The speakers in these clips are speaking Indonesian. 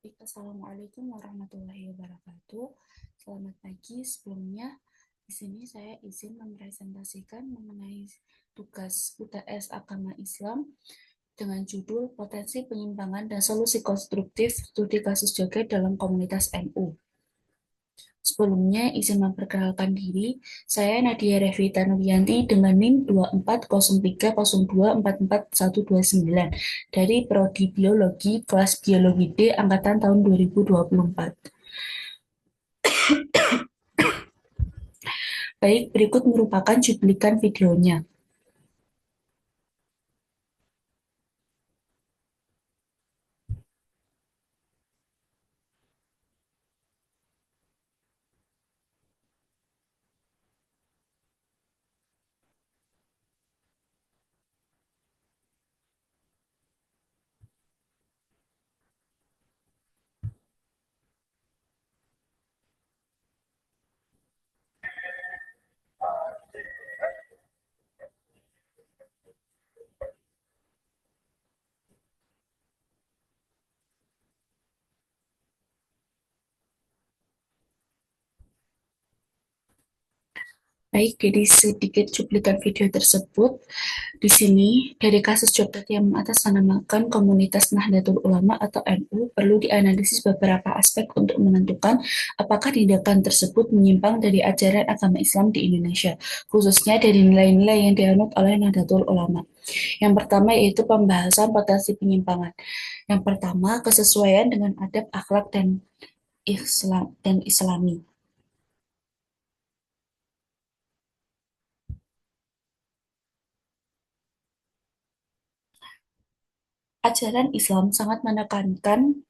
Baik, Assalamualaikum warahmatullahi wabarakatuh. Selamat pagi. Sebelumnya, di sini saya izin mempresentasikan mengenai tugas UTS Agama Islam dengan judul Potensi Penyimpangan dan Solusi Konstruktif Studi Kasus Joget dalam Komunitas NU. Sebelumnya, izin memperkenalkan diri, saya Nadia Revita Nuryanti dengan NIM 240302444129 dari Prodi Biologi kelas Biologi D angkatan tahun 2024. Baik, berikut merupakan cuplikan videonya. Baik, jadi sedikit cuplikan video tersebut. Di sini, dari kasus Joget yang mengatasnamakan komunitas Nahdlatul Ulama atau NU, perlu dianalisis beberapa aspek untuk menentukan apakah tindakan tersebut menyimpang dari ajaran agama Islam di Indonesia, khususnya dari nilai-nilai yang dianut oleh Nahdlatul Ulama. Yang pertama yaitu pembahasan potensi penyimpangan. Yang pertama, kesesuaian dengan adab, akhlak, dan Islami. Ajaran Islam sangat menekankan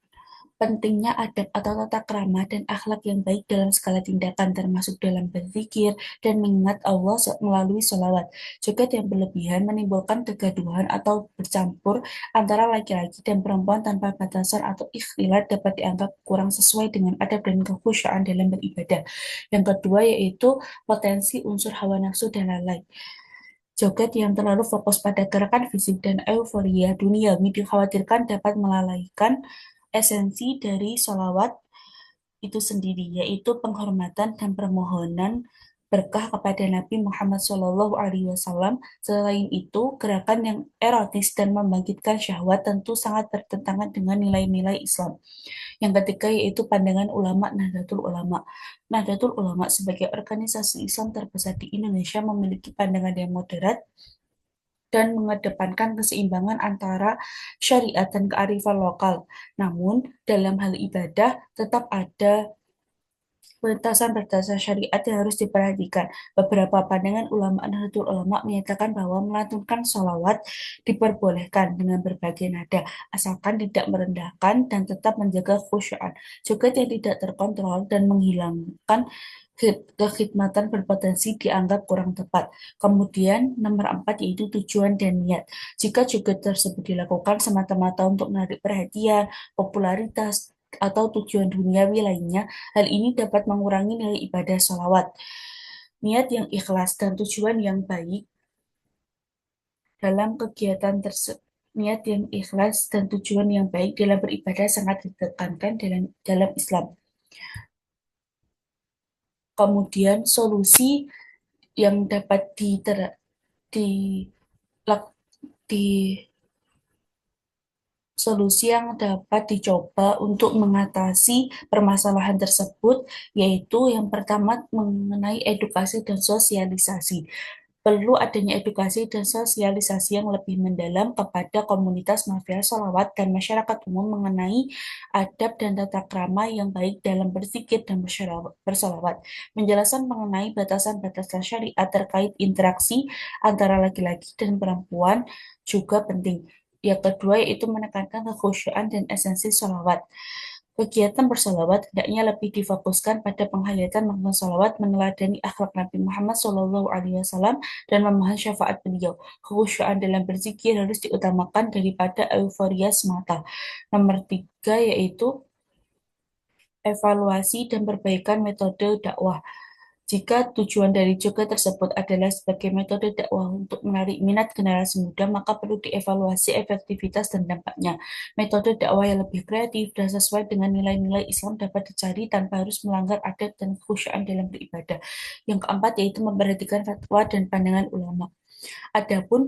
pentingnya adab atau tata krama dan akhlak yang baik dalam segala tindakan, termasuk dalam berzikir dan mengingat Allah melalui sholawat. Juga yang berlebihan menimbulkan kegaduhan atau bercampur antara laki-laki dan perempuan tanpa batasan atau ikhtilat dapat dianggap kurang sesuai dengan adab dan kekhusyuan dalam beribadah. Yang kedua yaitu potensi unsur hawa nafsu dan lalai. Joget yang terlalu fokus pada gerakan fisik dan euforia duniawi dikhawatirkan dapat melalaikan esensi dari sholawat itu sendiri, yaitu penghormatan dan permohonan berkah kepada Nabi Muhammad SAW. Selain itu, gerakan yang erotis dan membangkitkan syahwat tentu sangat bertentangan dengan nilai-nilai Islam. Yang ketiga yaitu pandangan ulama Nahdlatul Ulama. Nahdlatul Ulama sebagai organisasi Islam terbesar di Indonesia memiliki pandangan yang moderat dan mengedepankan keseimbangan antara syariat dan kearifan lokal. Namun, dalam hal ibadah tetap ada batasan-batasan syariat yang harus diperhatikan. Beberapa pandangan ulama Nahdlatul Ulama menyatakan bahwa melantunkan sholawat diperbolehkan dengan berbagai nada, asalkan tidak merendahkan dan tetap menjaga khusyuan. Juga yang tidak terkontrol dan menghilangkan kekhidmatan berpotensi dianggap kurang tepat. Kemudian nomor 4 yaitu tujuan dan niat. Jika juga tersebut dilakukan semata-mata untuk menarik perhatian, popularitas, atau tujuan duniawi lainnya, hal ini dapat mengurangi nilai ibadah sholawat. Niat yang ikhlas dan tujuan yang baik dalam kegiatan tersebut Niat yang ikhlas dan tujuan yang baik dalam beribadah sangat ditekankan dalam Islam. Kemudian solusi yang dapat di, di solusi yang dapat dicoba untuk mengatasi permasalahan tersebut, yaitu yang pertama mengenai edukasi dan sosialisasi. Perlu adanya edukasi dan sosialisasi yang lebih mendalam kepada komunitas mafia sholawat dan masyarakat umum mengenai adab dan tata krama yang baik dalam berzikir dan bersolawat. Menjelaskan mengenai batasan-batasan syariat terkait interaksi antara laki-laki dan perempuan juga penting. Yang kedua yaitu menekankan kekhusyuan dan esensi sholawat. Kegiatan bersolawat hendaknya lebih difokuskan pada penghayatan makna solawat, meneladani akhlak Nabi Muhammad SAW, dan memohon syafaat beliau. Kekhusyuan dalam berzikir harus diutamakan daripada euforia semata. Nomor 3 yaitu evaluasi dan perbaikan metode dakwah. Jika tujuan dari yoga tersebut adalah sebagai metode dakwah untuk menarik minat generasi muda, maka perlu dievaluasi efektivitas dan dampaknya. Metode dakwah yang lebih kreatif dan sesuai dengan nilai-nilai Islam dapat dicari tanpa harus melanggar adat dan kekhusyuan dalam beribadah. Yang keempat yaitu memperhatikan fatwa dan pandangan ulama. Adapun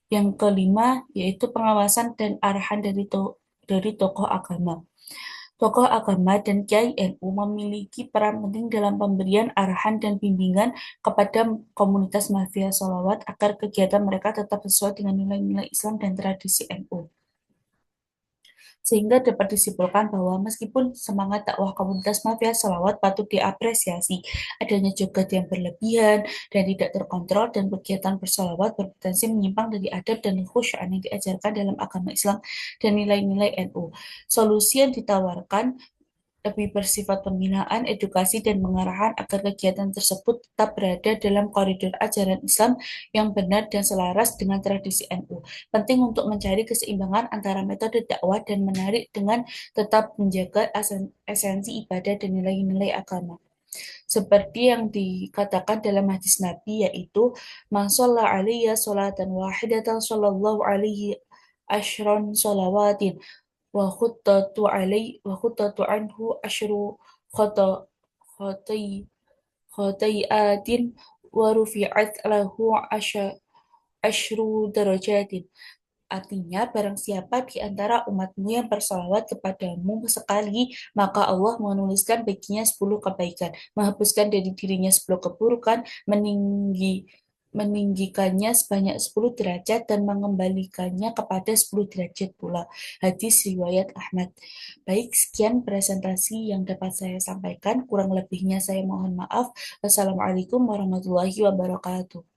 yang kelima yaitu pengawasan dan arahan dari tokoh agama. Tokoh agama dan Kiai NU memiliki peran penting dalam pemberian arahan dan bimbingan kepada komunitas Mafia Sholawat agar kegiatan mereka tetap sesuai dengan nilai-nilai Islam dan tradisi NU. Sehingga dapat disimpulkan bahwa meskipun semangat dakwah komunitas Mafia Sholawat patut diapresiasi, adanya jogat yang berlebihan dan tidak terkontrol dan kegiatan bersolawat berpotensi menyimpang dari adab dan khusyuan yang diajarkan dalam agama Islam dan nilai-nilai NU. Solusi yang ditawarkan lebih bersifat pembinaan, edukasi, dan pengarahan agar kegiatan tersebut tetap berada dalam koridor ajaran Islam yang benar dan selaras dengan tradisi NU. Penting untuk mencari keseimbangan antara metode dakwah dan menarik dengan tetap menjaga esensi ibadah dan nilai-nilai agama. Seperti yang dikatakan dalam hadis Nabi, yaitu Man shalla alaiya sholatan wahidatan sallallahu alaihi ashron sholawatin wa khuttatu anhu asyru khata khatai khataiatin wa rufi'at lahu asyru darajatin. Artinya, barang siapa di antara umatmu yang bersalawat kepadamu sekali, maka Allah menuliskan baginya 10 kebaikan, menghapuskan dari dirinya 10 keburukan, meninggikannya sebanyak 10 derajat, dan mengembalikannya kepada 10 derajat pula. Hadis riwayat Ahmad. Baik, sekian presentasi yang dapat saya sampaikan. Kurang lebihnya saya mohon maaf. Wassalamualaikum warahmatullahi wabarakatuh.